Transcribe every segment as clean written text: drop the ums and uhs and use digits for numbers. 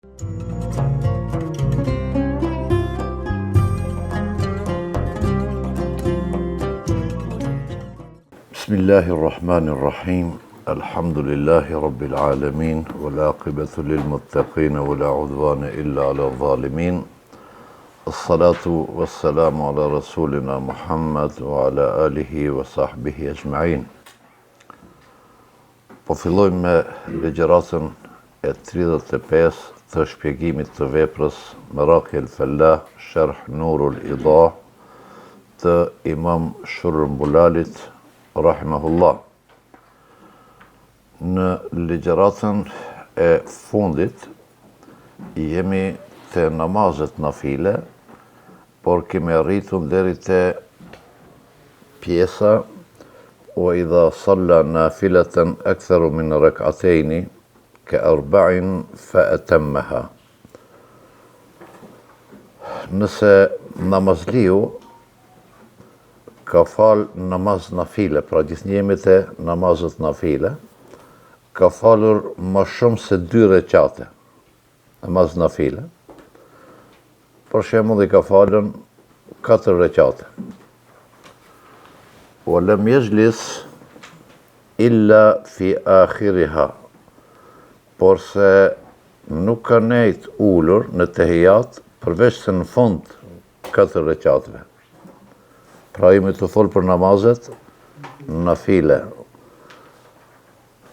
Bismillahirrahmanirrahim. Alhamdulillahi rabbil alamin. Wal aqibatu lil muttaqin wa la udwana illa ala zalimin. As-salatu was-salamu ala rasulina Muhammad wa ala alihi wa sahbihi ajma'in. Po fillojmë me legjeratën e 35 të shpjegimit të veprës Maraqi al-Fallah, Sharh Nurul Idah të Imam Shurrumbulalit rahimahullah. Në legjeratën e fundit jemi të namazet nafile, por kemi arritur deri te pjesa wa idha salla nafilatan aktharu min rak'atayn ka arba'in fa atammaha. Nëse namazliu ka fal namaz nafile, pra gjithnjë jemi te namazet nafile, ka falur më shumë se 2 recate namaz nafile. Për shembull, i ka falën 4 recate. Wa lam yajlis illa fi akhiriha. Por se nuk ka nejt ulur në tehijat, përveç se në fund 4 recateve. Pra jemi të folë për namazet nafile.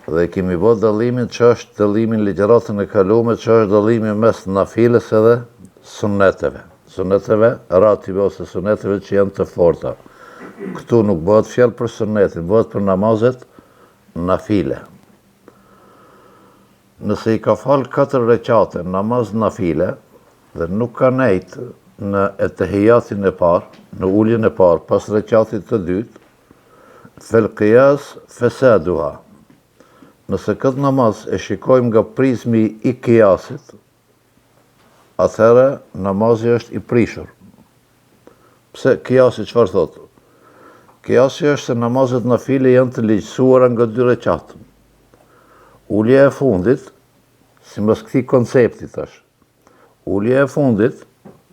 Dhe kemi bërë dallimin që është dallimin ligjëratën e kaluar, që është dallimi mes nafiles edhe sunneteve. Sunneteve ratibe ose sunneteve që janë të forta. Këtu nuk bëhet fjalë për sunnetin, bëhet për namazet nafile. Nëse i ka falë 4 recate namaz nafile dhe nuk ka nejt në etehijatin e parë, në uljen e parë, pas recatit të dytë, fel qiyas fesaduha. Nëse këtë namaz e shikojmë nga prizmi i kiasit, atëherë namazi është i prishur. Pse kiasi çfarë thotë? Kiasi është se namazet nafile janë të ligjësuara nga 2 recatë. Ulja e fundit, sipas këtij koncepti tash, ulja e fundit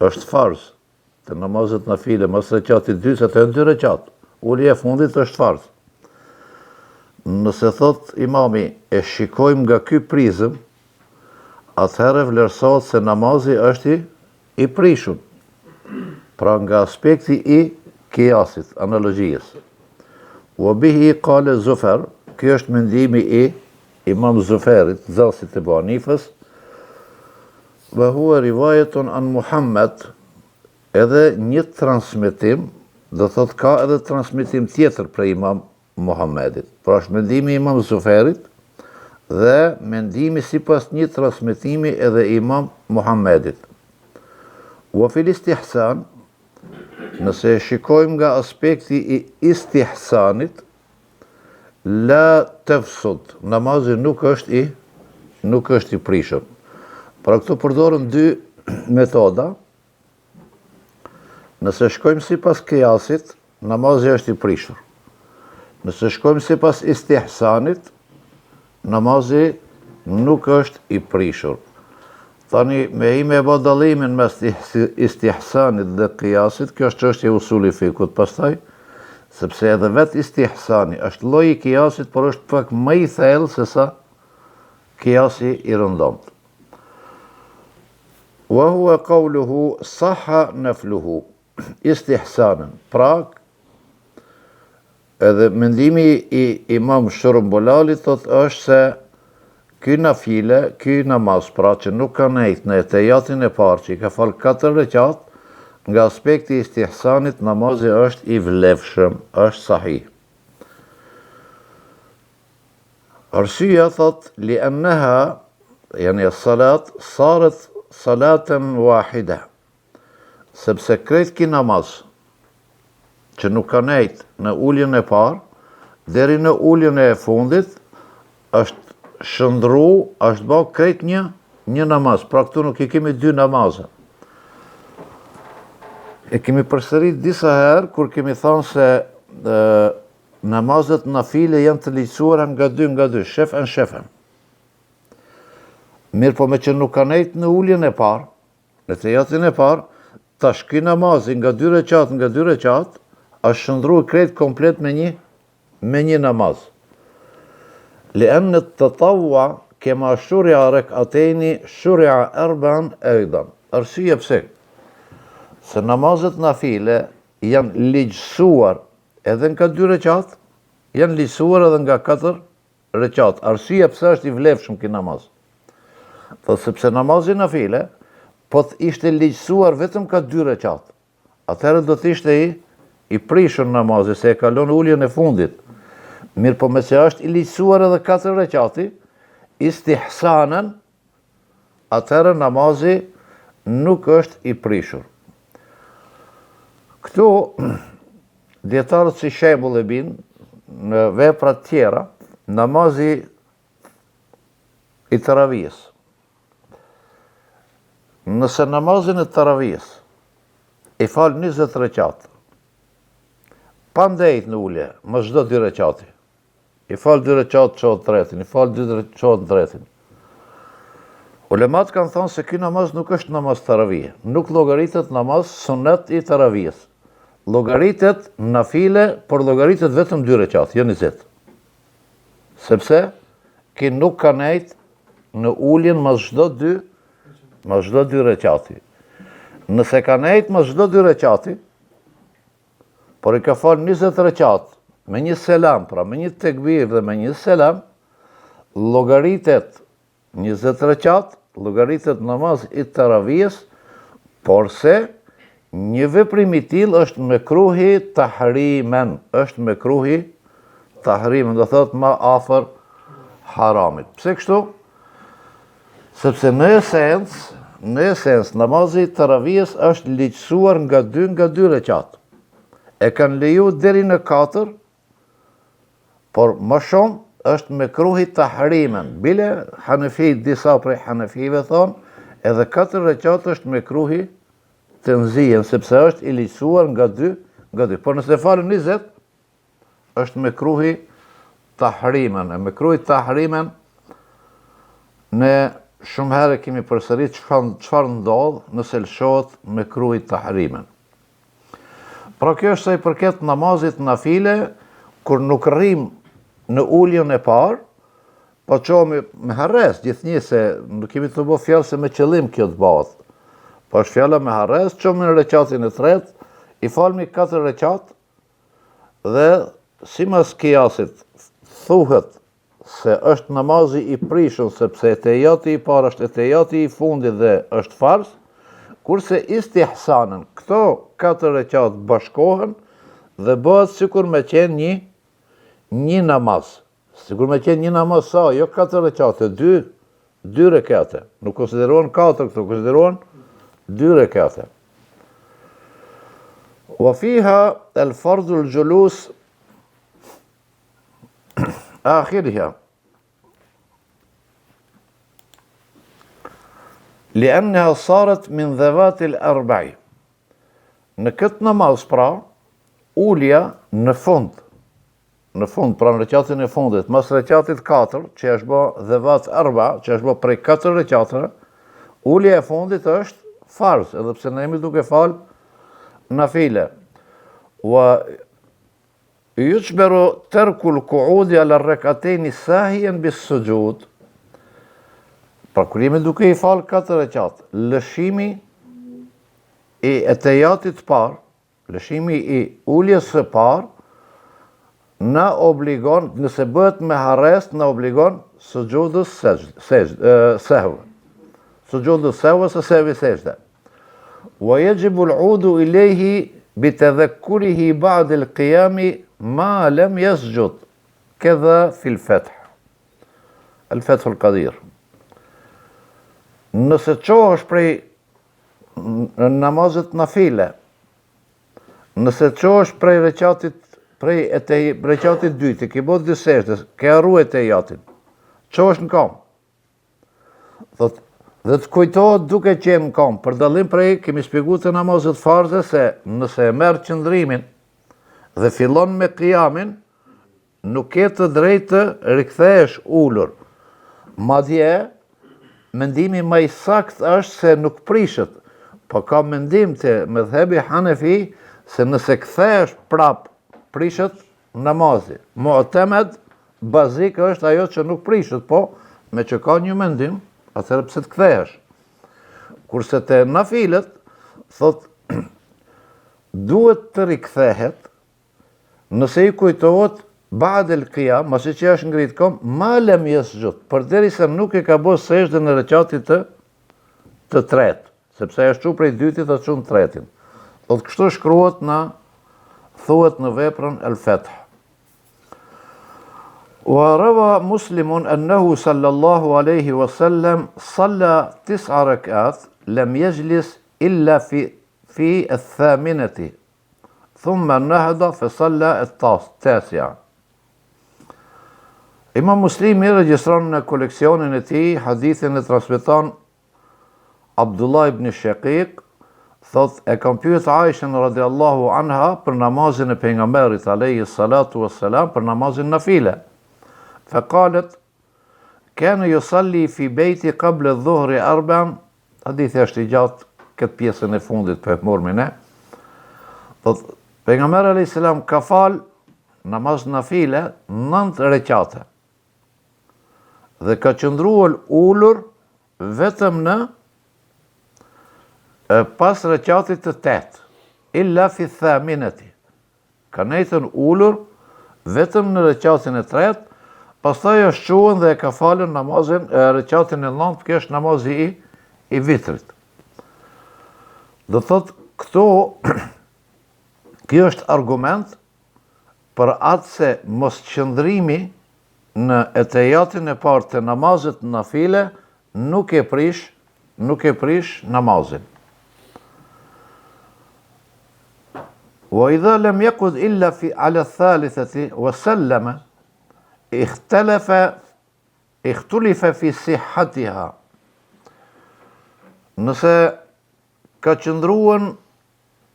është farz. Të namazet nafile mas recatit 2 se të janë 2 recatë. Ulja e fundit është farz. Nëse thot imami e shikojmë nga ky prizëm, atëherë vlerësohet se namazi është i prishur. Pra nga aspekti i kiasit, analogjisë. Wa bihi qala Zufar, ky është mendimi i Imam Zuferit, nxënësit të Abu Hanifës, wa huwa riwayatun an Muhammad, edhe një transmetim, do thot ka edhe transmetim tjetër për Imam Muhammedit. Pra është mendimi i Imam Zuferit dhe mendimi sipas një transmetimi edhe Imam Muhammedit. Wa fil istihsan, nëse e shikojmë nga aspekti i istihsanit, la tafsud, namazi nuk është i prishur. Pra këtu përdoren 2 metoda. Nëse shkojmë sipas kiasit, namazi është i prishur. Nëse shkojmë sipas istihsanit, namazi nuk është i prishur. Tani me e bë dallimin mes istihsanit dhe kiasit, kjo është çështje e usuli fikut pastaj, sepse edhe vetë istihsani është lloj i kiasit, por është pak më i thellë se sa kiasi i rëndomt. Wa huwa qawluhu sahha nafluhu istihsanan. Pra, edhe mendimi i Imam Shurrumbulalit thot është se ky nafile, ky namaz, pra që nuk ka nejt në etehijatin e parë, që i ka falë 4 recat, nga aspekti i istihsanit, namazi është i vlefshëm, është sahih. Arsyeja thot, li annaha, yani as-salat, saret salatan wahida. Sepse krejt ki namaz, që nuk ka nejt në uljen e parë, deri në uljen e fundit, është shëndru, është bë krejt një namaz. Pra këtu nuk i kemi 2 namaza. E kemi përsërit disa herë, kur kemi thënë se namazet nafile janë të ligjësuara nga 2, shefën. Mirë po me që nuk ka nejtë në ulljen e parë, në tejatin e parë, tash ky namazi nga 2 rekat, është shëndru krejt komplet me një namaz. لأن التطوع كما شرع ركعتين شرع 4 أيضا. Arsye pse? Se namazet nafile janë ligjësuar edhe nga 2 rekat, janë ligjësuar edhe nga 4 rekat. Arsye pse është i vlefshëm ky namaz? Thot sepse namazi nafile, po të ishte ligjësuar vetëm ka 2 rekat. Atëherë do të ishte i prishur namazi, se e kalon ulljen e fundit. Mirë po me që është i ligjësuar edhe 4 rekati, istihsanen, atëherë namazi nuk është i prishur. Këtu, djetarët si shembull e bin, në veprat tjera, namazi i taravijes. Nëse namazin e taravijes i fal 20 rekat, pa ndejt në ullje, më çdo 2 rekati, i fal 2 rekat çohet tretin, i fal 2 rekat çohet tretin. Ulemat kanë thonë se ky namaz nuk është namaz taravije, nuk llogaritet namaz sunet i taravijes. Llogaritet nafile, por llogaritet vetëm 2 rekat, jo 20. Sepse ki nuk ka nejt në ulljen mas çdo 2 rekati. Nëse ka nejt mas çdo 2 rekati, por i ka fal 20 rekat, me një selam, pra me një tekbir dhe me një selam, llogaritet 20 rekat, llogaritet namaz i taravijes, por se një veprim i tillë është mekruhi tahrimen, do thot ma afër haramit. Pse kështu? Sepse në esencë namazi i taravijes është ligjësuar nga 2 rekat. E kanë leju deri në 4, por më shumë është mekruhi tahrimen. Bile disa prej hanefive thonë, edhe 4 rekat është mekruhi të nzijen, sepse është i ligjësuar nga 2. Por nëse falën 20, është mekruhi tahrimen. E mekruhi tahrimen, ne shumë herë kemi përsërit çfarë ndodh nëse lëshohet mekruhi tahrimen. Pra kjo është sa i përket namazit nafile, kur nuk rrim në ulljen e parë, po qohemi me harres, gjithnjë se nuk kemi të bo fjallë se me qëllim kjo të bëhet. Po është fjalla me harres, qohemi në rekatin e tret, i falmi 4 rekat, dhe si mas kiasit thuhet se është namazi i prishën, sepse etejati i parë është etejati i fundit dhe është fars, kurse istihsanen, këto 4 rekat bashkohen dhe bëhet sikur me qenë një namaz. Sikur me qenë një namaz sa, jo 4 rekate, 2 rekate. Nuk konsiderohen 4 këto, konsiderohen 2 rekate. Wa fiha al-fardhu al-julus akhiriha. لأنها صارت من ذوات الأربع. Në këtë namaz pra, ullja në fund, pra në rekatin e fundit, mas rekatit 4, që është bë dhevat arba, që është bë prej 4 rekatëve, ullja e fundit është farz, edhe pse ne jemi duke fal nafile. Wa yujberu terku al-qu'udi ala ar-rak'atayn sahiyan bis-sujud. Pra kur jemi duke i fal 4 rekat, lëshimi i etejatit parë, lëshimi i ulljes së parë, na obligon, nëse bëhet me harres, na obligon sujudus sehv. Sujudus sehv ose sehvi sejdë. Wa yajibu al-'udu ilayhi bitadhakkurihi ba'da al-qiyami ma lam yasjud. Kadha fi al-fath. Al-fath al-qadir. Nëse qohesh prej namazet nafile, nëse qohesh prej rekatit 2, ke bot 2 sejdë, ke harru etejatin, qohesh në kam. Dhe të kujtohet duke qenë në kam, për dallim prej, kemi shpjeguar të namazet farze se nëse e merr qëndrimin dhe fillon me qiyamin, nuk ke të drejtë të rikthehesh ulur. Madje mendimi më i sakt është se nuk prishet, po ka mendim të mëdhhebi Hanefi se nëse kthehesh prap prishet namazi. Mu'tamed bazik është ajo që nuk prishet, po me që ka një mendim, atëherë pse të kthehesh. Kurse te nafilet thot duhet të rikthehet nëse i kujtohet ba'd el-qiyam, masi që është ngrit kom, ma lem yasjud, përderisa nuk e ka bërë sejdë në rekatit të tretë, sepse është çu prej dytit dhe çu në tretin. Do të kështu shkruhet thuhet në veprën el-Fath. Wa rawa Muslimun annahu sallallahu alaihi wasallam salla 9 rakat lam yajlis illa fi الثامنة ثم نهض فصلى التاسعة. Imam Muslimi regjistron në koleksionin e tij hadithin e transmeton Abdullah ibn Shaqiq, thot e kam pyet Aishën radhiyallahu anha për namazin e pejgamberit alayhi salatu wassalam, për namazin nafile. Faqalet kana yusalli fi beyti qabla adh-dhuhri 4. Hadithi është i gjatë, këtë pjesën e fundit për mormi ne. Thot pejgamberi alayhi salam ka fal namaz nafile 9 rekate. Dhe ka qëndruar ulur vetëm në pas rekatit të 8, illa fi thaminati. Ka nejtën ulur vetëm në rekatin e 3, pastaj është quen dhe e ka falën namazin rekatin e 9, kjo është namazi i vitrit. Dhe thot këto, kjo është argument për atë se mos qëndrimi në etejatin e parë të namazit nafile nuk e prish namazin. Wa idha lam yaqud illa fi ala thalithati wa sallama ikhtulifa fi sihhatiha. Nëse ka qëndruan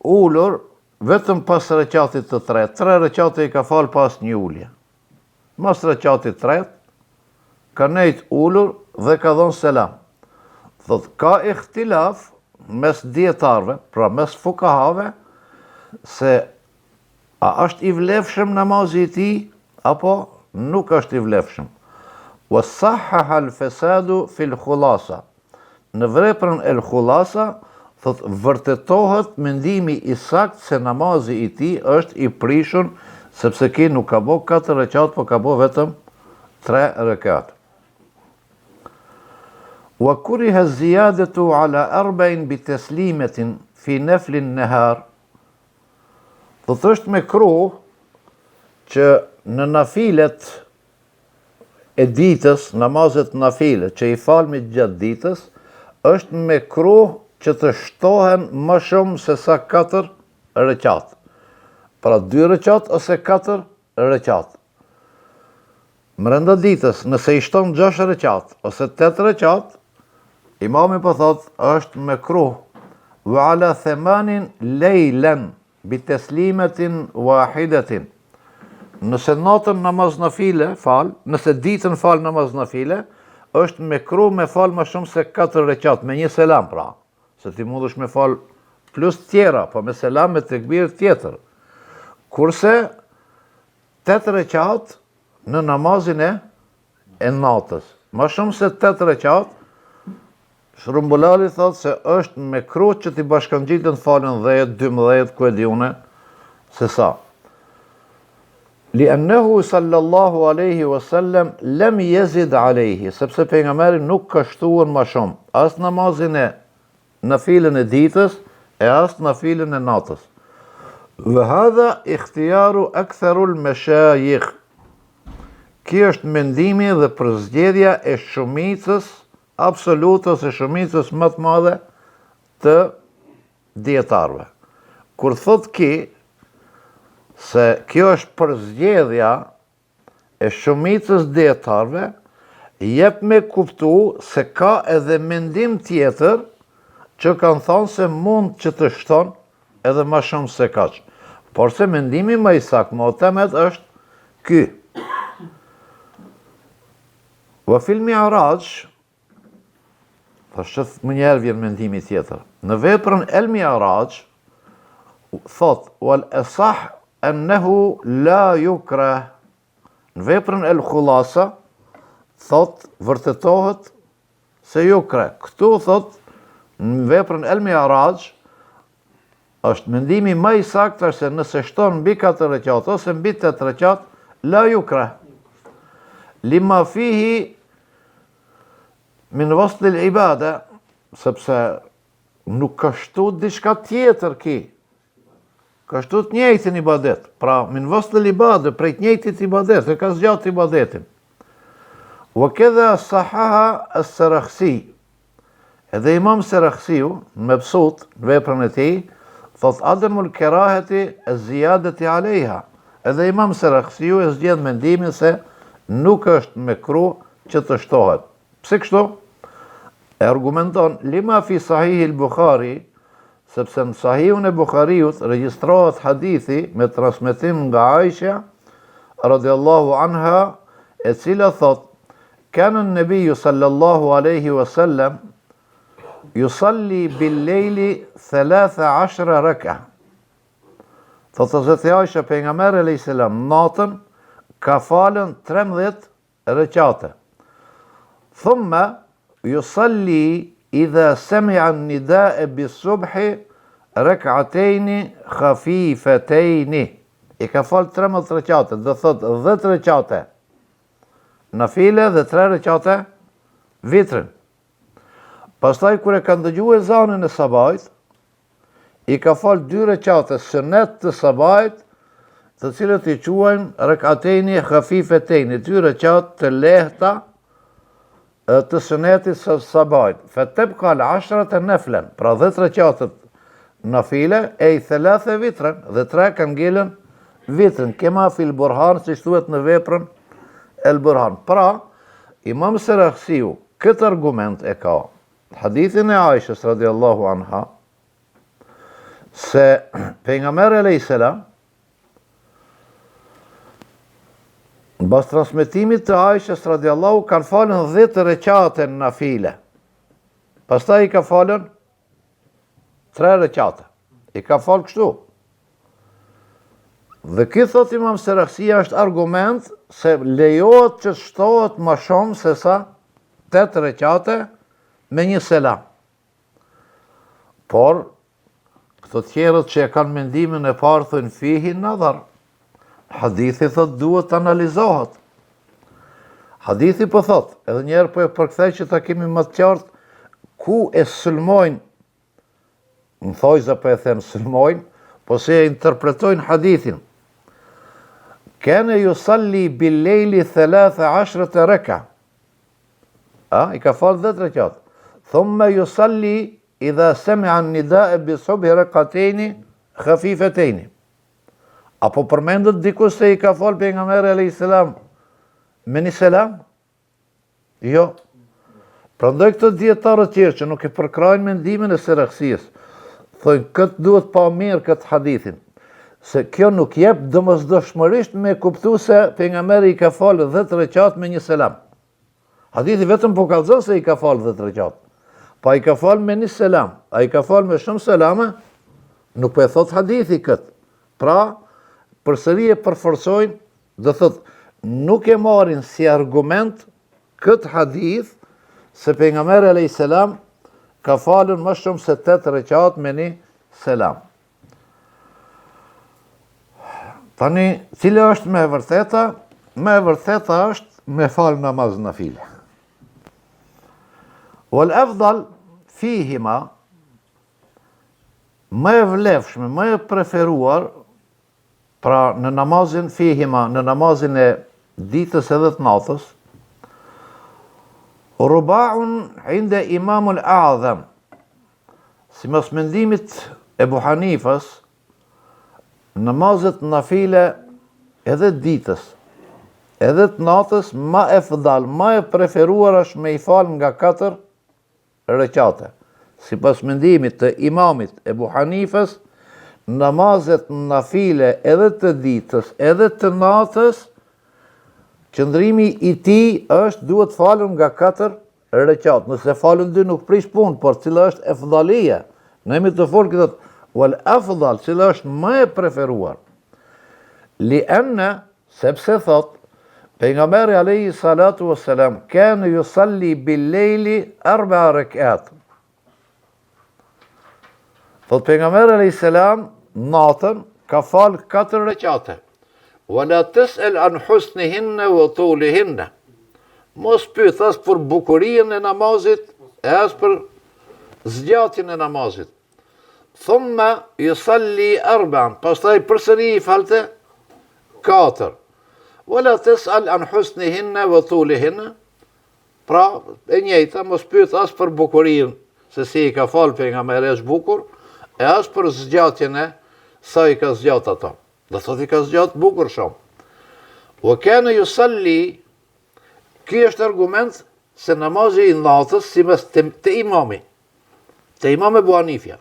ulur vetëm pas rekatit të 3, 3 rekate i ka fal pas një ulje. Mas rekatit 3, ka nejt ulur dhe ka dhënë selam. Thot, ka ikhtilaf mes dietarëve, pra mes fukahave, se a është i vlefshëm namazi i tij apo nuk është i vlefshëm. Wa sahhaha al-fasadu fi al-khulasa. Në veprën el-khulasa thot vërtetohet mendimi i sakt se namazi i tij është i prishur, sepse ki nuk ka bo 4 rekat, po ka bo vetëm 3 rekat. Wa kuriha ziyadatu ala 4 bi taslimatin fi naflin nahar. Do të është me kruh që në nafilet e ditës, namazet nafile që i falmi gjatë ditës, është me kruh që të shtohen më shumë se sa 4 rekat. Pra 2 rekat ose 4 rekat. Mrenda ditës, nëse i shton 6 rekat ose 8 rekat, imami po thot është me kruh. Wa ala 8 lejlen bi teslimetin wahidatin. Nëse natën namaz nafile fal, nëse ditën fal namaz nafile, është me kruh me fal më shumë se 4 rekat, me një selam pra. Se ti mundesh me fal plus tjera, po me selam me tekbir tjetër. Kurse 8 rekat në namazin e natës. Ma shumë se 8 rekat, Shrumbulali thot se është me kruh që ti bashkangjitën falën 10, 12, ku e di une, se sa. Li'annahu sallallahu alaihi wasallam lam yazid alaihi, sepse pejgamberi nuk ka shtuar më shumë, as namazin e nafilën e ditës, e as nafilën e natës. Wa hadha ikhtiyaru aktharul mashayikh. Ky është mendimi dhe përzgjedhja e shumicës absolutës e shumicës më të madhe të dietarëve. Kur thot ki se kjo është përzgjedhja e shumicës dietarëve, jep me kuptu se ka edhe mendim tjetër që kanë thonë se mund që të shton edhe më shumë se kaq. Por se mendimi më i saktë, mu'tamed është ky. Wa fil Mi'raj, Thashtë më njerë vjen mendimi tjetër. Në veprën El Mi'raj, thot, wal asah annahu la yukrah. Në veprën El Khulasa, thot, vërtetohet se yukrah. Këtu thot, në veprën El Mi'raj, është mendimi më i saktë se nëse shton mbi 4 rekat ose mbi 8 rekat, la yukrah. Lima fihi min wasl al-ibada, sepse nuk ka shtu diçka tjetër ki. Ka shtu të njëjtin ibadet. Pra, min wasl al-ibada, prej të njëjtit ibadet, e ka zgjatë ibadetin. Wa kedha sahaha as-Sarakhsi. Edhe Imam Sarakhsiu, në Mebsut, në veprën e tij, thot ademul keraheti e zjadeti alejha. Edhe Imam Sarakhsiu e zgjedh mendimin se nuk është mekruh që të shtohet. Pse kështu? E argumenton lima fi sahihi al-Bukhari, sepse në sahihun e Bukhariut regjistrohet hadithi me transmetim nga Aisha radhiyallahu anha, e cila thot kana an-nabiyyu sallallahu alaihi wasallam yusalli bil-lejli 13 raka. Thot Hazreti Aisha pejgamberi alayhis salam natën ka falën 13 rekate. Thumma yusalli idha sami'a an-nida'a bis-subhi rak'atayn khafifatayn. I ka fal 13 rekate, do thot 10 rekate nafile dhe 3 rekate vitrin. Pastaj kur e ka ndëgjuar ezanin e sabajt, i ka fal 2 rekate sunet të sabajt, të cilët i quajmë rak'atayn khafifatayn, 2 rekate të lehta të sunetit së sabajt. Fattabqa al-'ashrata naflan, pra 10 rekate nafile, e i 3 vitrin, dhe 3 kanë ngelën vitrin, kema fil burhan, si thuhet në veprën El Burhan. Pra, Imam Sarakhsiu këtë argument e ka, hadithin e Aishës radhiyallahu anha, se pejgamberi alayhis salam mbas transmetimit të Aishës radhiyallahu kanë falën 10 rekate nafile. Pastaj i ka falën 3 rekate. I ka falë kështu. Dhe këtë thot Imam Sarakhsia është argument se lejohet që shtohet më shumë se sa 8 rekate me një selam. Por, këto tjerët që e kanë mendimin e parë thënë fihi nadhar. Hadithi thot duhet të analizohet. Hadithi po thot, edhe njerë po e përkthej që ta kemi më të qartë, ku e sulmojnë, në thojza po e them sulmojnë, po se e interpretojnë hadithin. Kene yusalli bil-lejli 13 raka. I ka falë 10 rekat. Thumma yusalli idha sami'a an-nida'a bis-subhi rak'atayn khafifatayn. Apo përmendet dikush se i ka falë pejgamberi alayhis salam me një selam? Jo. Prandaj këto dietarë të tjerë që nuk e përkrajnë mendimin e Sarakhsisë, thonë këtë duhet pa mirë këtë hadithin, se kjo nuk jep domosdoshmërisht me kuptu se pejgamberi i ka falë 10 rekat me një selam. Hadithi vetëm po kallëzon se i ka falë 10 rekat. Pa i ka falë me një selam, a i ka falë me shumë selame, nuk po e thot hadithi këtë. Pra, përsëri e përforcojnë, dhe thot, nuk e marrin si argument këtë hadith se pejgamberi alayhis salam ka falën më shumë se 8 rekat me një selam. Tani, cila është me vërteta? Me vërteta është me falë namaz nafile. Wal afdal fihima, më e vlefshme, më e preferuar, pra në namazin fihima, në namazin e ditës edhe të natës, ruba'un inde imamul a'dham, si mas mendimit Ebu Hanifës, namazet nafile edhe ditës, edhe të natës, ma e fdal, ma e preferuar është me i falë nga 4 rekate. Si pas mendimit të imamit Ebu Hanifës, namazet nafile edhe të ditës, edhe të natës, qëndrimi i ti është duhet falën nga 4 reqat. Nëse falën 2 nuk prish punë, por cila është efdhalia. Ne jemi të folë këtë, wal afdal, cila është më e preferuar. Lianna, sepse thot, pejgamberi alayhi salatu wassalam, kana yusalli bil-lejli 4 rekat. Thot pejgamberi alayhi salam, natën ka falë 4 rekate. Wala tas'al an husnihinna wa tulihinna. Mos pyet as për bukurinë e namazit, e as për zgjatjen e namazit. Thumma yusalli 4, pastaj përsëri i falte 4. Wala tas'al an husnihinna wa tulihinna. Pra, e njëjta, mos pyet as për bukurinë, se si i ka falë pejgamberi është bukur, e as për zgjatjen e sa i ka zgjat ato. Dhe thot i ka zgjat bukur shumë. Wa kana yusalli, ky është argument se namazi i natës si mes të imami, të imam Ebu Hanifja,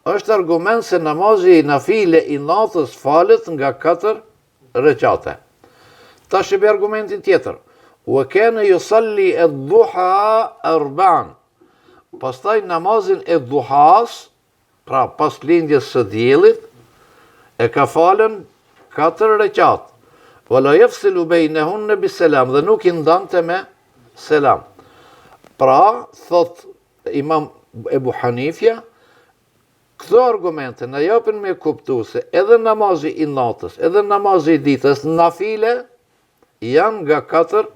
është argument se namazi i nafile i natës falet nga 4 rekate. Tash e be argumentin tjetër. Wa kana yusalli ad-duha 4. Pastaj namazin e duhas, pra pas lindjes së diellit, e ka falën 4 rekat. Wala yafsilu bainahunna biselam, dhe nuk i ndante me selam. Pra, thot imam Ebu Hanifja, këto argumente na japin me kuptu se edhe namazi i natës, edhe namazi i ditës, nafile, janë nga 4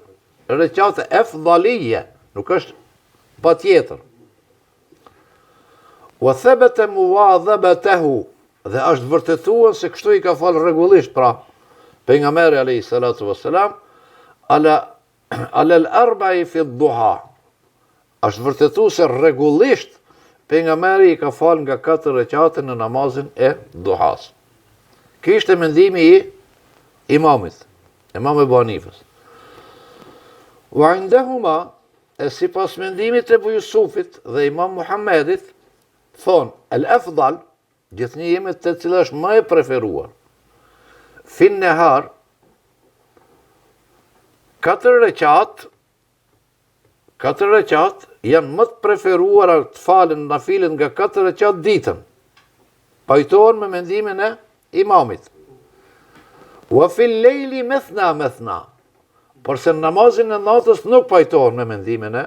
rekate efdhalije, nuk është pa tjetër. Wa thabata muwadhabatahu, dhe është vërtetuar se kështu i ka falë rregullisht, pra pejgamberi alayhi salatu wassalam, ala al-arba'i fi ad-duha. Është vërtetuar se rregullisht pejgamberi i ka falë nga 4 rekate në namazin e duhas. Ky ishte mendimi i imamit, imam Ebu Hanifës. Wa indahuma, e sipas mendimit e Ebu Jusufit dhe imam Muhammedit, thonë, al-afdal, gjithnjë jemi të cilë është më e preferuar. Fin nehar, 4 rekat janë më të preferuara të falen nafilen nga 4 rekat ditën. Pajtohen me mendimin e imamit. Wa fil lejli methna. Por se namazin e natës nuk pajtohen me mendimin e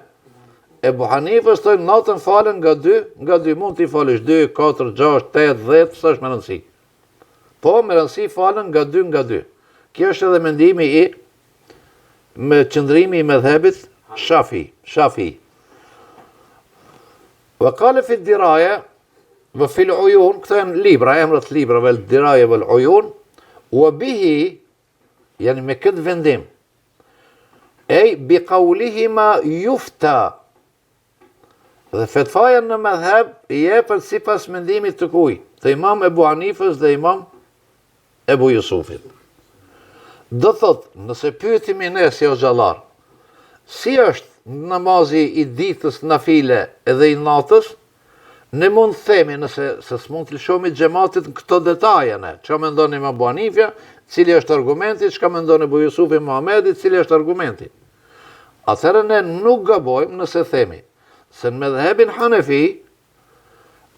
Ebu Hanifës, të natën falen nga 2, mund t'i falesh 2, 4, 6, 8, 10, së është me rëndësi. Po, me rëndësi falen nga 2. Kjo është edhe mendimi me qëndrimi i medhebit Shafi. Wa qale fi diraja, wa fil ujun, këto janë libra, emrat librave, diraja wal ujun, wa bihi, janë me këtë vendim, bi qaulihima yufta, dhe fetfaja në medheb i jepet si pas mendimit të kuj, të imam Ebu Hanifës dhe imam Ebu Jusufit. Do thot, nëse pyetimi ne si o xhallar, si është namazi i ditës nafile edhe i natës, ne mund të themi, nëse s'mund të lëshomi xhamatit në këto detaje ne, çka mendon imam Ebu Hanifja, cili është argumenti, çka mendon Ebu Jusufi Muhamedi, cili është argumenti. Atëherë ne nuk gabojmë nëse themi se në medhebin Hanefi,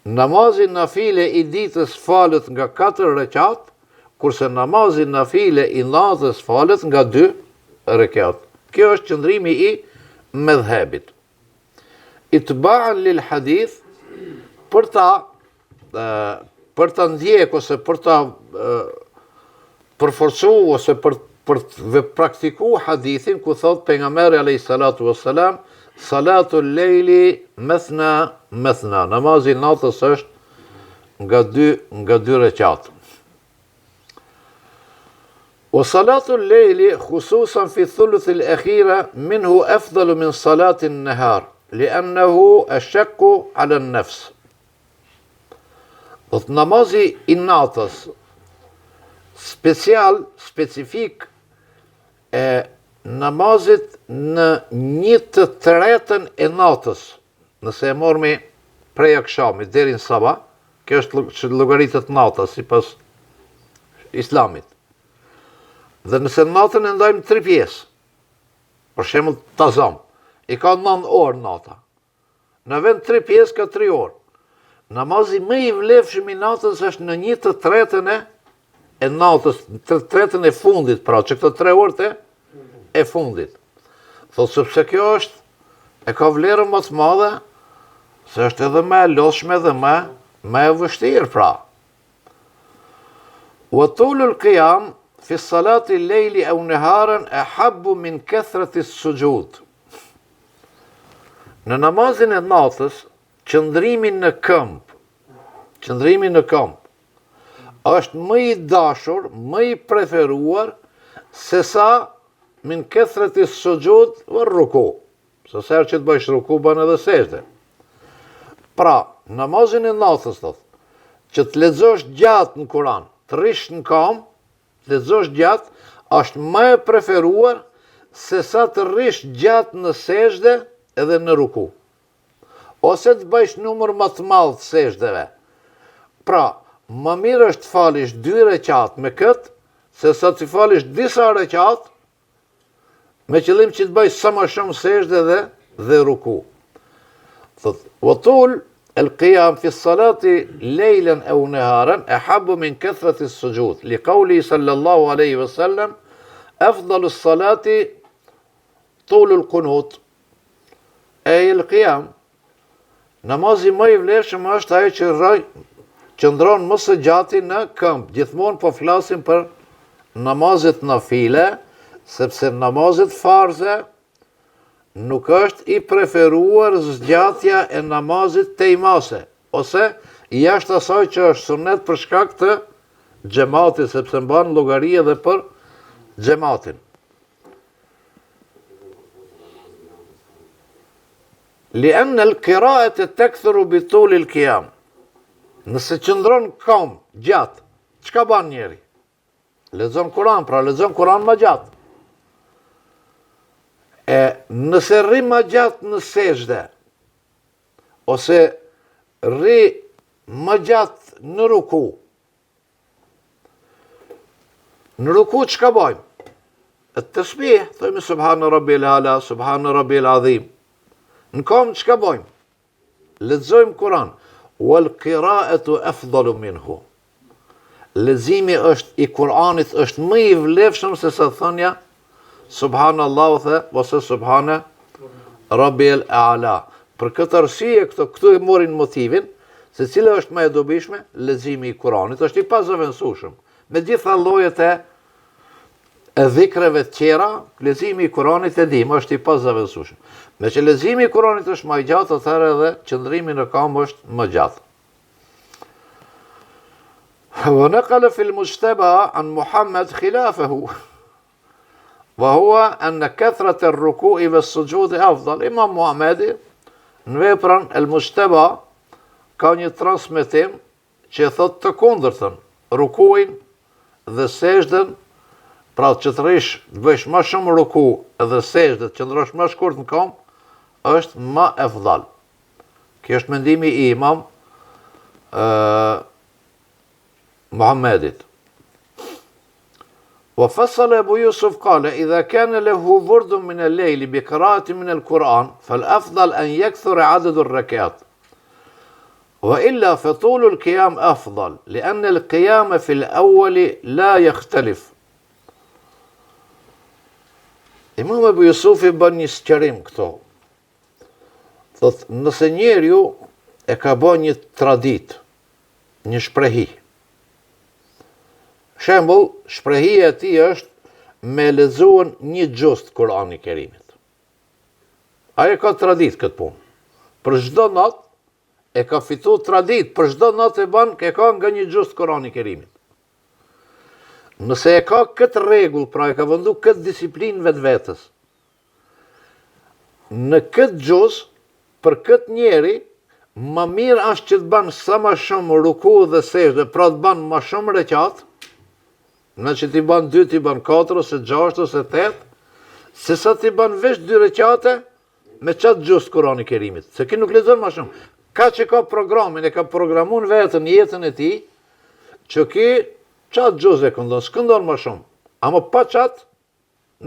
namazi nafile i ditës falet nga 4 rekat, kurse namazi nafile i natës falet nga 2 rekat. Kjo është qëndrimi i medhebit. Itba'an lil hadith, për ta ndjek ose për ta përforcu ose për të praktiku hadithin ku thot pejgamberi alayhi salatu wassalam, salatu lejli methna, namazi natës është nga 2 rekat. Wa salatu lejli khususan fi thuluth al-akhira minhu afdalu min salati an-nahar, li'annahu ashaqu 'ala an-nafs. Do të namazi i natës specifik e namazit në 1/3 e natës, nëse e mormi prej akşamit deri në sabah, kjo është llogaritet natës sipas islamit. Dhe nëse natën e ndajmë 3 pjesë, për shembull tazam, i ka 9 orë nata. Në vend 3 pjesë ka 3 orë. Namazi më i vlefshëm i natës është në 1/3 e natës, 1/3 e fundit, pra që këto 3 orët e fundit. Thotë sepse kjo është, e ka vlerën më të madhe, se është edhe më e lodhshme dhe më e vështirë pra. Wa tulul qiyam fi salati lejli au neharën ahabbu min kathrati sujud. Në namazin e natës, qëndrimi në këmbë, është më i dashur, më i preferuar, se sa min kathrati sujud vë ruku. Se sa herë që të bëjsh ruku, bën edhe sejdë. Pra, namazin e natës, thotë, që të lexosh gjatë në Kur'an, të rish në këmbë, të lexosh gjatë, është më e preferuar se sa të rish gjatë në sejdë edhe në ruku. Ose të bëjsh numër më të madh të sejdëve. Pra, më mirë është të falish 2 rekat me këtë, se sa të falish disa rekat, me qëllim që të bëjsh sa më shumë sejdë dhe ruku. Thot, wa tul القيام في الصلاة ليلا أو نهارا أحب من كثرة السجود لقوله صلى الله عليه وسلم أفضل الصلاة طول القنوت أي القيام namazi më i vlefshëm është ai që qëndron më së gjati në këmbë. Gjithmonë po flasim për namazet nafile, sepse namazet farze nuk është i preferuar zgjatja e namazit tejmase, ose jashtë asaj që është sunet për shkak të xhamatit, sepse mban llogari edhe për xhamatin. لأن القراءة تكثر بطول القيام. Nëse qëndron këmbë gjatë, çka bën njeri? Lexon Kur'an, pra lexon Kur'an më gjatë. Nëse rri më gjatë në sejdë, ose rri më gjatë në ruku, çka bëjmë? At-tasbih, thojmë subhana rabbil ala, subhana rabbil azim. Në këmbë çka bëjmë? Lexojmë Kur'an. Wal qira'atu afdalu minhu. Leximi i Kur'anit është më i vlefshëm se sa thënia Subhanallahu ose Subhana Rabbil A'la. Për këtë arsye këtu e morin motivin se cila është më e dobishme, leximi i Kuranit është i pazavendësueshëm. Me gjitha llojet e dhikreve të tjera, leximi i Kuranit e dim është i pazavendësueshëm. Me që leximi i Kuranit është më i gjatë, atëherë edhe qëndrimi në këmbë është më gjatë. Wa naqala fil mujtaba an Muhammad khilafahu. وهو أن كثرة الركوع والسجود أفضل. Imam Muhamedi në veprën El Mujtaba ka një transmetim që thot të kundërtën, rukuin dhe sejdën, pra që të rish, të bësh më shumë ruku dhe sejdë, që ndrosh më shkurt në këmbë, është më afdal. Kjo është mendimi i Imam Muhamedit. وفصل أبو يوسف قال إذا كان له ورد من الليل بقراءة من القرآن فالأفضل أن يكثر عدد الركعات وإلا فطول القيام أفضل لأن القيام في الأول لا يختلف. Imam Abu Yusufi bën një sqarim këto. Thot, nëse njeriu e ka bën një tradit, një shprehi. Shembull, shprehia e tij është me lexuar një xhuz të Kuranit Kerimit. Ai ka tradit këtë punë. Për çdo natë e ka fituar tradit, për çdo natë e bën, e ka nga një xhuz të Kuranit Kerimit. Nëse e ka këtë rregull, pra e ka vendu këtë disiplinë vetvetes, në këtë xhuz, për këtë njeri, më mirë është që të bën sa më shumë ruku dhe sejdë, pra të bën më shumë rekat, në që t'i ban 2, t'i ban 4, ose 6, ose 8, se sa t'i ban vesh 2 rekate me qatë gjusë Kurani Kerimit. Se ki nuk lexon më shumë. Ka që ka programin, e ka programun vetën jetën e ti, që ki qatë gjusë e këndon, s'këndon më shumë. Amo pa qatë,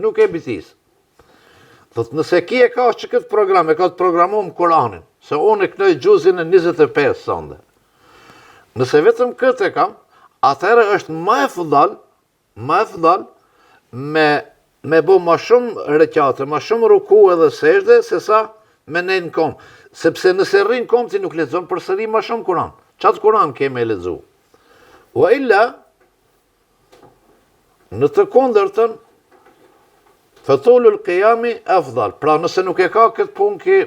nuk e bitis. Thot, nëse ki e ka që këtë program, e ka të programuar në Kur'anin, se unë e knoj gjuzin e 25 sonde. Nëse vetëm këtë e kam, atëherë është ma e fëdal me bo ma shumë reqate, ma shumë ruku edhe sejde, se sa me nejnë kom. Sepse nëse rrinë kom, ti nuk lexon përsëri ma shumë Kur'an. Qatë Kur'an keme e lexu. Wa illa, në të kundërtën, fëtullu l'kijami afdal. Pra nëse nuk e ka këtë pun ki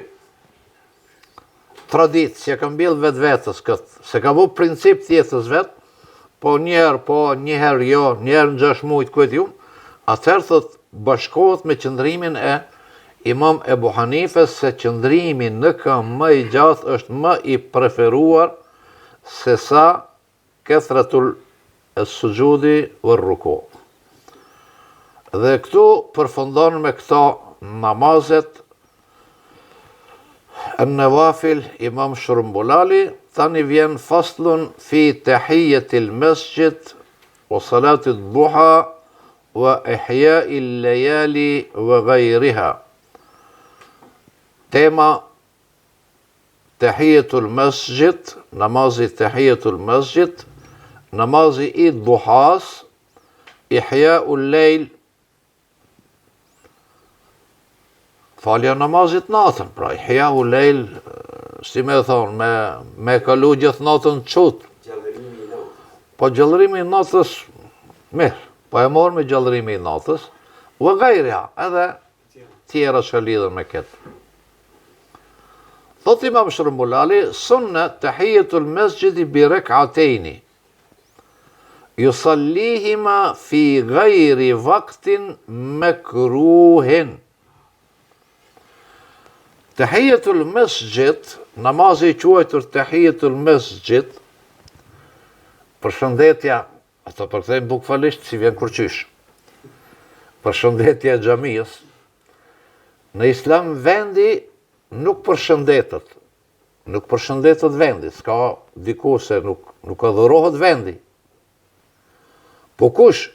tradit, që e ka mbil vetë vetës këtë, se ka bu princip tjetës vetë, po njëherë jo, njëherë në 6 mujtë këtë ju, atëherë thët bashkohet me qëndrimin e Imam Ebu Hanifes, se qëndrimi në kam më i gjatë është më i preferuar se sa kethratul e sujudi vë ruku. Dhe këtu përfundon me këta namazet an-nawafil Imam Shërumbulali. Tani vjen faslun fi tahiyyatil masjid wa salatit duha wa ihya'il layali wa ghayriha. Tema tahiyyatul masjid, namazi tahiyyatul masjid, namazi i duhas, ihya'ul layl, falja namazit natën, pra ihya'ul layl, si me thonë, me kalu gjithë natën qutë. Po gjallërimi i natës, mirë, po e morë me gjallërimi i natës, vë gajrja, edhe tjera që lidhën me këtë. Thot Imam Shërumbulali, sunne tahiyyatul masjidi bi rek'atejni, yusallihima fi gajri vaktin mekruhin. Tahiyyatul masjid, namazi i quajtur tahiyyatul masjid, përshëndetja, ato përkthejmë bukfalisht si vjen kurqysh, përshëndetja e xhamisë, në islam vendi nuk përshëndetet vendi, s'ka diku se nuk adhurohet vendi. Po kush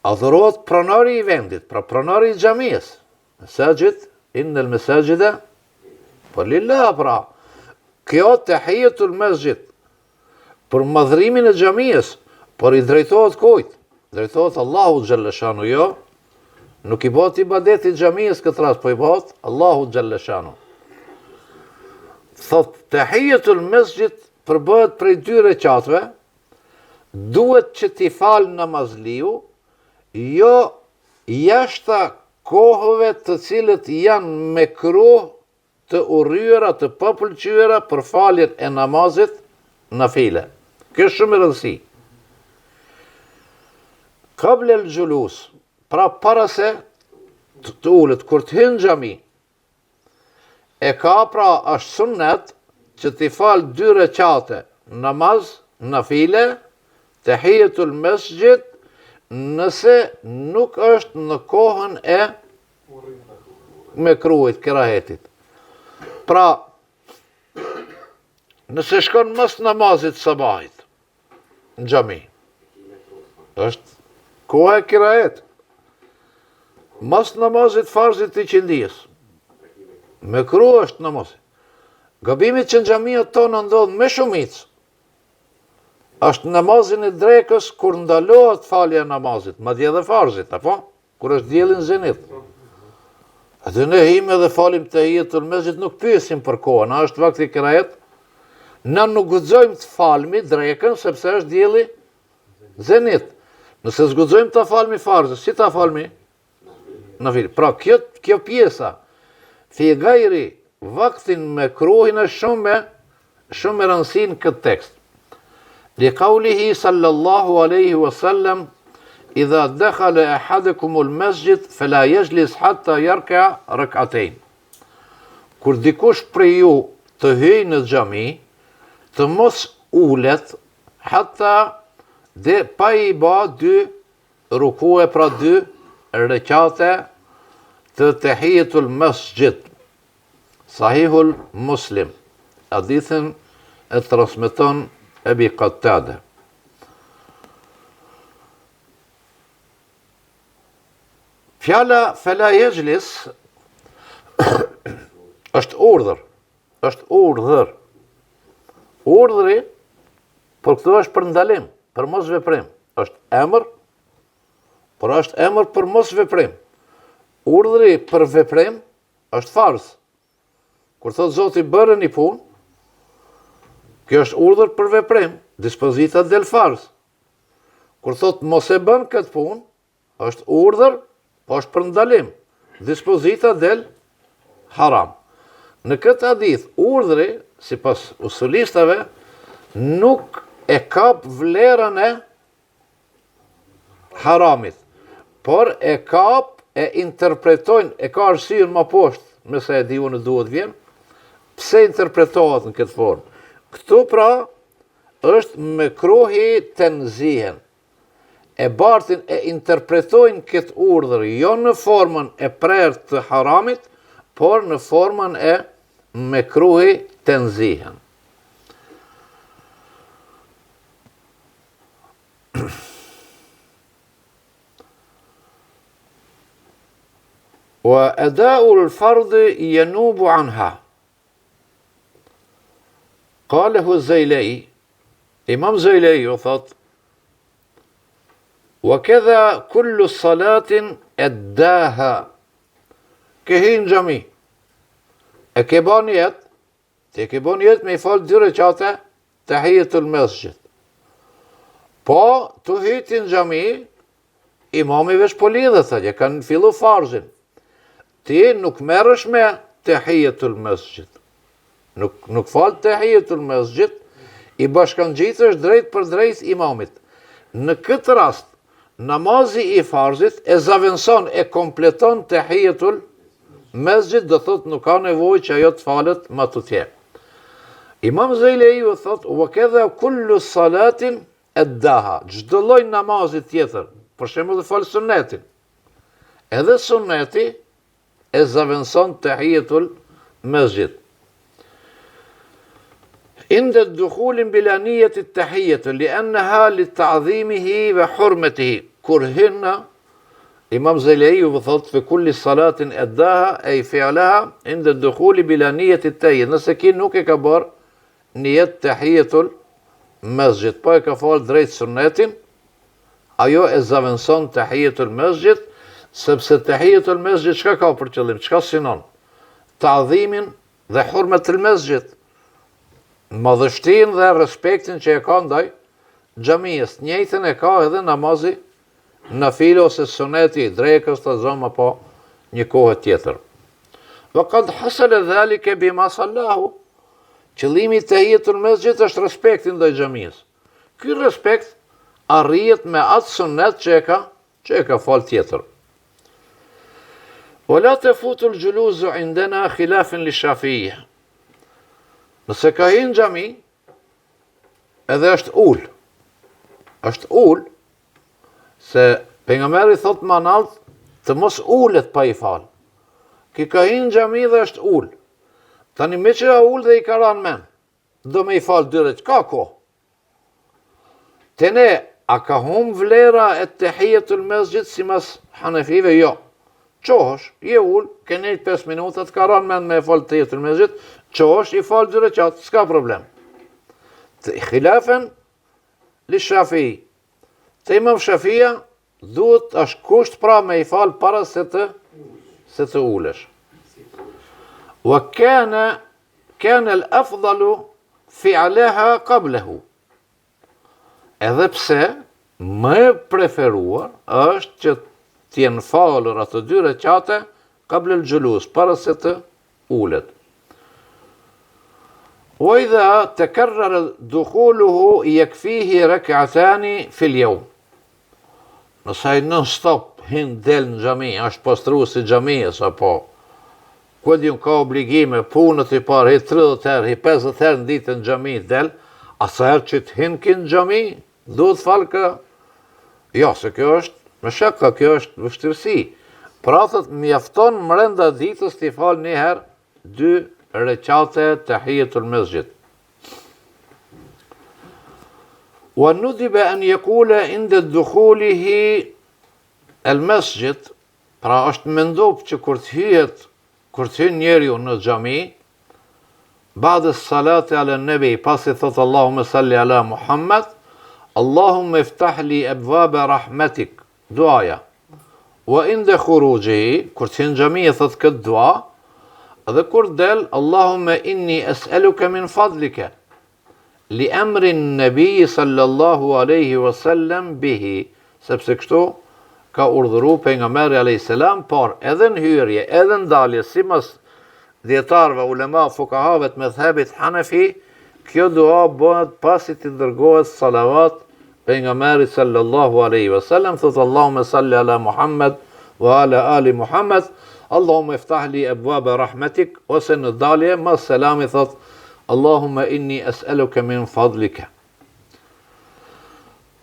adhurohet pronari i vendit, pra pronari i xhamisë, mesajid, innal mesajida po lillah, pra, kjo tahiyyatul masjid, për madhrimin e xhamisë, por i drejtohet kujt? Drejtohet Allahu xhallashanu, jo? Nuk i bëhet ibadet i xhamisë këtë rast, po i bëhet Allahu xhallashanu. Thot, tahiyyatul masjid përbëhet prej 2 rekateve, duhet që t'i falë namazliu, jo jashta kohëve të cilët janë mekruh të urryera, të papëlqyera për faljen e namazit nafile. Kjo është shumë e rëndësi. Qabla al-julus, pra para se të ulet, kur të hynë xhami, e ka pra është sunnet që t'i falë 2 rekate namaz nafile, tahiyyatul masjid, nëse nuk është në kohën e mekruhit, kerahetit. Pra, nëse shkon mës namazit sabahit në xhami, është koha e kerahet. Mës namazit farzit të qindijës, mekruh është namazit. Gabimit që në xhamiat tonë ndodh me shumicë, është namazin e drekës kur ndalohet falja namazit, madje edhe farzit, apo? Kur është diellin zenit. Atë ne hime dhe falim tahiyyatul masjid, nuk pyesim për kohën, a është vakti kerahet? Na nuk guxojmë të falmi drekën, sepse është dielli zenit. Nëse zguxojmë të falmi farzë, si ta falmi? Nafile. Pra, kjo pjesa, fi gajri vaktin me kruhin është shumë me rëndësi në këtë tekst. لقوله صلى الله عليه وسلم إذا دخل أحدكم المسجد فلا يجلس حتى يركع ركعتين. Kur dikush prej ju të hyjë në xhami, të mos ulet hatta dhe pa i ba 2 rukue, pra 2 rekate të tahiyyatul masjid. Sahihul Muslim. Hadithin e transmeton Ebi Qattade. Fjala fela yejlis është urdhër. Është urdhër. Urdhri, por këtu është për ndalim, për mos veprim. Është emër, por është emër për mos veprim. Urdhri për veprim është farz. Kur thot Zoti bërë një punë, kjo është urdhër për veprim, dispozita del farz. Kur thot mos e bën këtë punë, është urdhër, po është për ndalim, dispozita del haram. Në këtë hadith, urdhri, sipas usulistëve, nuk e kap vlerën e haramit, por e kap, e interpretojnë, e ka arsyen më poshtë, nëse e di unë duhet vjen, pse interpretohet në këtë formë. Këtu pra është mekruhi tenzihen. E bartin e interpretojnë këtë urdhër jo në formën e prerë të haramit, por në formën e mekruhi tenzihen. وأداء الفرض ينوب عنها. قاله الزيلي إمام زيلي يثط وكذا كل صلاة أداها كهين جميع أكبانيات تكبانيات ما يفعل درجاته تحية المسجد po të hitin xhami, imami veç po lidhet, ja kanë fillu farzin. Ti nuk merresh me tahiyatul masjid. Nuk fal tahiyatul masjid, i bashkangjitesh drejt për drejt imamit. Në këtë rast, namazi i farzit e zaventson, e kompleton tahiyatul masjid, do thot nuk ka nevojë që ajo të falet më tutje. Imam Zejlei thot, wa kedha kullu salatin eddaha, çdo lloj namazi tjetër, për shembull fal sunnetin. Edhe sunneti e zaventson tahiyatul masjid. عند الدخول بلا نية التحية لأنها لتعظيمه وحرمته كرهنا إمام زيلعي بثوت في كل صلاة أداها أي فعلها عند الدخول بلا نية التحية نسكين نوكي كبار نية تحية المسجد باي كفال دريت سنة أيو إزافنسون تحية المسجد سبس تحية المسجد شكا كابر تلم شكا سنون تعظيم ذا حرمة المسجد madhështin dhe respektin që e ka ndaj xhamisë. Njëjtën e ka edhe namazi nafile ose suneti i drekës të zonë apo një kohë tjetër. Wa qad hasala dhalika bima sallahu. Qëllimi i tahiyatul masjid është respekti ndaj xhamisë. Ky respekt arrihet me atë sunet që e ka fal tjetër. Wala tafutu al-juluz indana khilafan li-Shafi'i. Nëse ka hinë xhami, edhe është ul, se pejgamberi thot më nalt të mos ulet pa i fal. Ki ka hinë xhami dhe është ul. Tani me që ul dhe i ka ranë men, do me i fal dyret, ka ko. Te ne, a ka hum vlera e tahiyatul masjid si mas Hanefive? Jo. Qohësh, je ul, ke nejt 5 minutat, ka ranë men me fal tahiyatul masjid, qohësh i fal dy rekat, s'ka problem. Khilafen li Shafi'i. Te Imam Shafia duhet është kusht pra me i fal para se të ulesh. Wa kana al-afdalu fi'alaha qablahu. Edhe pse më preferuar është që t'jen falur ato dy rekate qabla al-julus, para se të ulet. وإذا تكرر دخوله يكفيه ركعتان في اليوم. Nësaj non-stop hin del në xhami, është pastruesi i xhamisë apo ku ka obligime, punët i parë, 30 herë, 50 herë në ditë në xhami del, asaj që të hin kin xhami, duhet fal kë. Jo, se kjo është me shaka, kjo është vështirësi. Pra thot mjafton brenda ditës të fal një herë 2 rekate tahiyatul masjid. وندب أن يقول عند دخوله المسجد, pra është mendop që kur të hyhet kur të hyn njeriu në xhami, ba'da salati ala nabi, pasi thot Allahumma salli ala Muhammad, Allahumma iftah li abwaba rahmatik, duaja. Wa inda khurujihi, kur të hyn në xhami e thot këtë dua, dhe kur del, Allahumma inni as'aluka min fadlika, li emrin nëbiji sallallahu aleyhi wasallam bihi, sepse kështu ka urdhëru pejgamberi alayhis salam, por edhe në hyrje, edhe në dalje, si mas djetarve, ulema, fukahave të mëdhhabit Hanefi, kjo dua bëhet pasi të dërgohet salavat pejgamberi sallallahu aleyhi wasallam, thot Allahumma salli ala Muhammad wa ala ali Muhammad, Allahumma iftah li abwaba rahmatik, ose në dalje, mas selami thot Allahumma inni as'aluka min fadlika.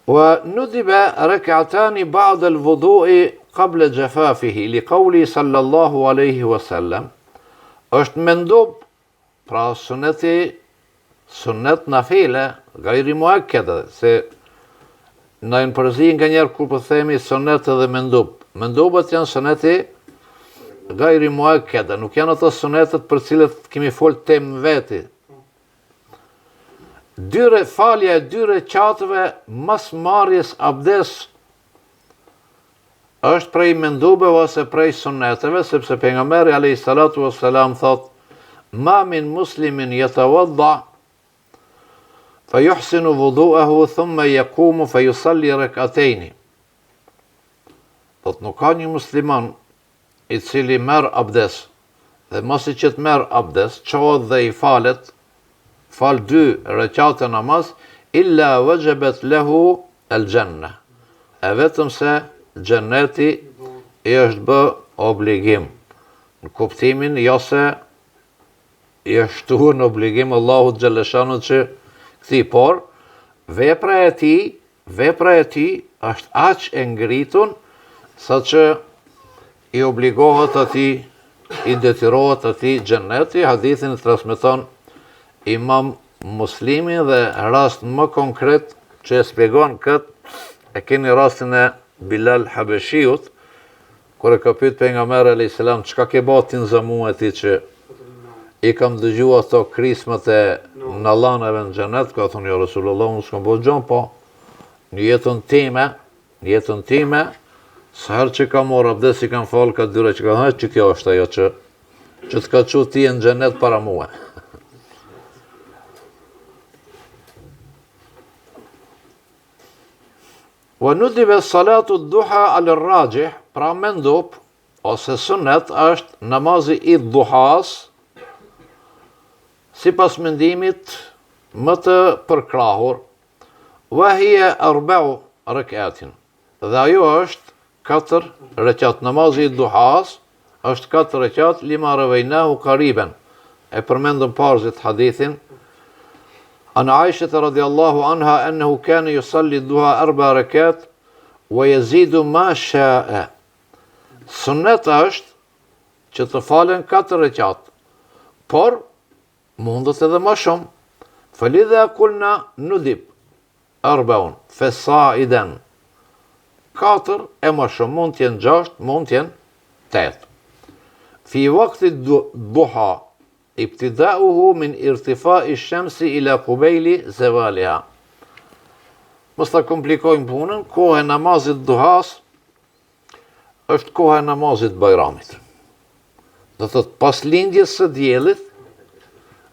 وندب ركعتان بعد الوضوء قبل جفافه لقوله صلى الله عليه وسلم. është mendub, pra sunet nafile, gajri muakkede, se na në përzi nga njerë kur po themi sunet dhe mendub. Mendubet janë suneti gajri muakkede, nuk janë ato sunetet për cilët kemi folë temë veti. Falja e dy recatëve mas marrjes abdes është prej mendubeve ose prej sunneteve, sepse pejgamberi alayhi salatu wassalam thot: "Ma min muslimin yatawadda fa yuhsinu wudu'ahu thumma yaqumu fa yusalli rak'atayn." Thot nuk ka një musliman i cili merr abdes dhe mos i që të merr abdes, çohet dhe i fal dy recate namaz, illa wajabat lahu al-janna. E vetëm se xheneti i është bë obligim. Në kuptimin jo se i është shtuar në obligim Allahut xhaleshanu që këti, por vepra e tij është aq e ngritun sa që i obligohet atij, i detyrohet atij xheneti. Hadithin e transmeton Imam Muslimi dhe rast më konkret që e shpjegon këtë, e keni rastin e Bilal Habeshiut, kur e ka pyet pejgamberi alayhis salam çka ke bati në zamu e ti që i kam dëgjuar ato krismet e nallaneve në xhenet, ka thonë ja Rasulullah, unë s'kam bërë gjë, po në jetën time, sa herë që kam marrë abdes i kam fal ka dyre që ka thënë që kjo është ajo që të ka çu ti në xhenet para mua. Wa nudibe salatu duha al-rajih, pra mendub, ose sunnet është namazi i duhas, si pas mendimit më të përkrahur, wa hiya 4 rakatin. Dhe ajo është 4 rekat. Namazi i duhas është 4 rekat, lima ravejnahu qariban. E përmendëm parzit hadithin, عن عائشة رضي الله عنها أنه كان يصلي الضحى 4 ركعات ويزيد ما شاء. Sunnet është që të falen 4 rekat, por mundet edhe më shumë. Falidha kulna nudib 4 fasaidan. 4 e më shumë, mund të jenë 6, mund të jenë 8. Fi waqti duha ibtidauhu min irtifai shamsi ila qubejli zevaliha. Mos ta komplikojmë punën, koha e namazit duhas është koha e namazit bajramit. Do thot pas lindjes së diellit,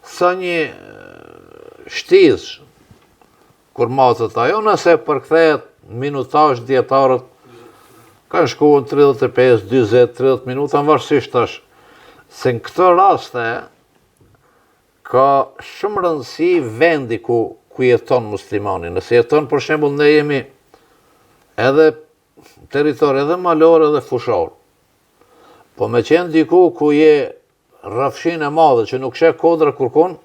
sa një shtiz, kur matet ajo, nëse përkthehet minutazh dietarët kanë shkuar 35, 40, 30 minuta, varësisht tash se në këtë raste ka shumë rëndësi vendi ku jeton muslimani. Nëse jeton, për shembull, ne jemi edhe territor, edhe malor, edhe fushor. Po me qenë diku ku je rrafshin e madhe, që nuk sheh kodra kurkun,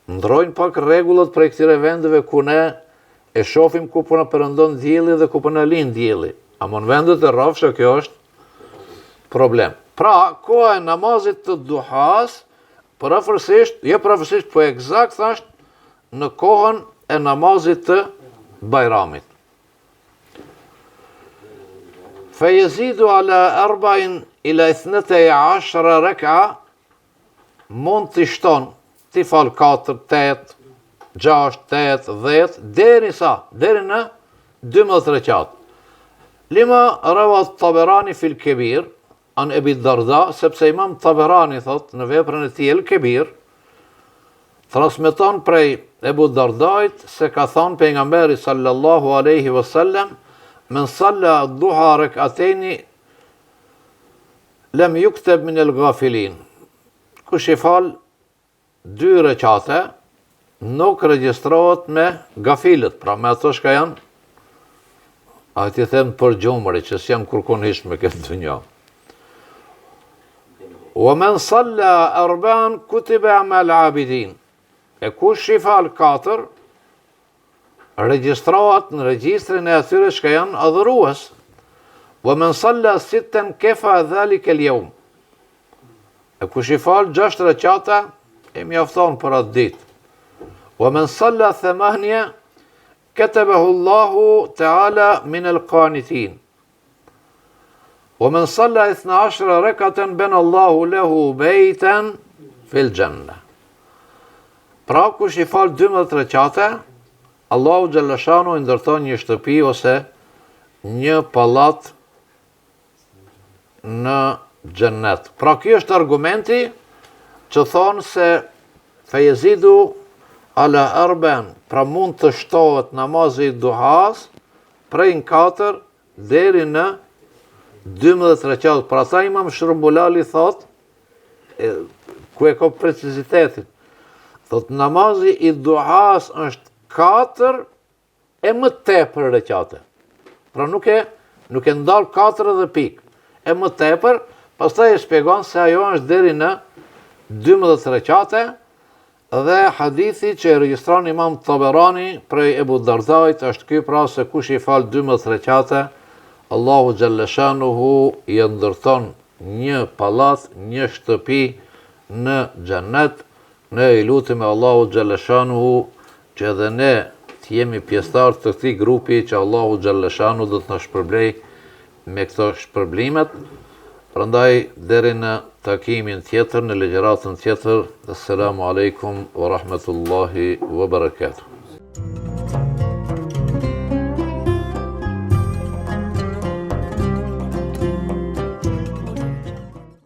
ndrojnë pak rregullat prej këtyre vendeve ku ne e shohim ku po na perëndon dielli dhe ku po na lind dielli. Ama në vendet e rrafsha kjo është problem. Pra, koha e namazit të duhas, përafërsisht, po eksakt thasht, në kohën e namazit të bajramit. فيزيد على 4 إلى 12 ركعة mund t'i shton, t'i fal 4, 8, 6, 8, 10, deri në 12 rekat. Lima rawat Taberani fil Kebir, an Ebi Darda, sepse imam Taberani thot në veprën e tij El Kebir, transmeton prej Ebu Dardajt se ka thonë pejgamberi sallallahu alaihi wasallam, men salla duha rekateni lem yukteb min el ghafilin. Kush i fal 2 rekate, nuk regjistrohet me gafilët, pra me ato shka janë, a ti them për gjumëri, që s'jam kurkun hish me këtë dënja. Wa men salla 4 kutibe amel abidin. E kush i fal 4, regjistrohet në regjistrin e atyre shka janë adhurues. Wa men salla 6 kefa dhalik el jawm. E kush i fal 6 rekate, e mjafton për atë ditë. Wa men salla 8, katabahu Allahu Ta'ala min al-qanitin. Wa men salla 12 rekatan bana Allahu lahu bejten fil janna. Pra kush i fal 12 rekate, Allahu Gjallashanu i ndërton një shtëpi ose një pallat në xhennet. Pra ky është argumenti që thonë se fejezidu ala 4, pra mund të shtohet namazi i duhas prej në 4 deri në 12 rekat. Pra ta imam Shrumbulali thot, ku e ka precizitetin, thot namazi i duhas është 4 e më tepër rekate. Pra nuk e ndalë 4 dhe pik. E më tepër, pastaj e shpjegon se ajo është deri në 12 rekate, dhe hadithi që e regjistron imam Taberani prej Ebu Dardajt është ky, pra se kush i fal 12 rekate, Allahu Gjalleshanuhu i ndërton një pallat, një shtëpi në xhennet. Ne i lutim Allahu Gjalleshanuhu që edhe ne të jemi pjesëtar të këtij grupi që Allahu Gjalleshanuhu do të na shpërblej me këto shpërblimet. Prandaj deri në takimin tjetër, në legjëratën tjetër, assalamu alaikum wa rahmatullahi wa barakatuh.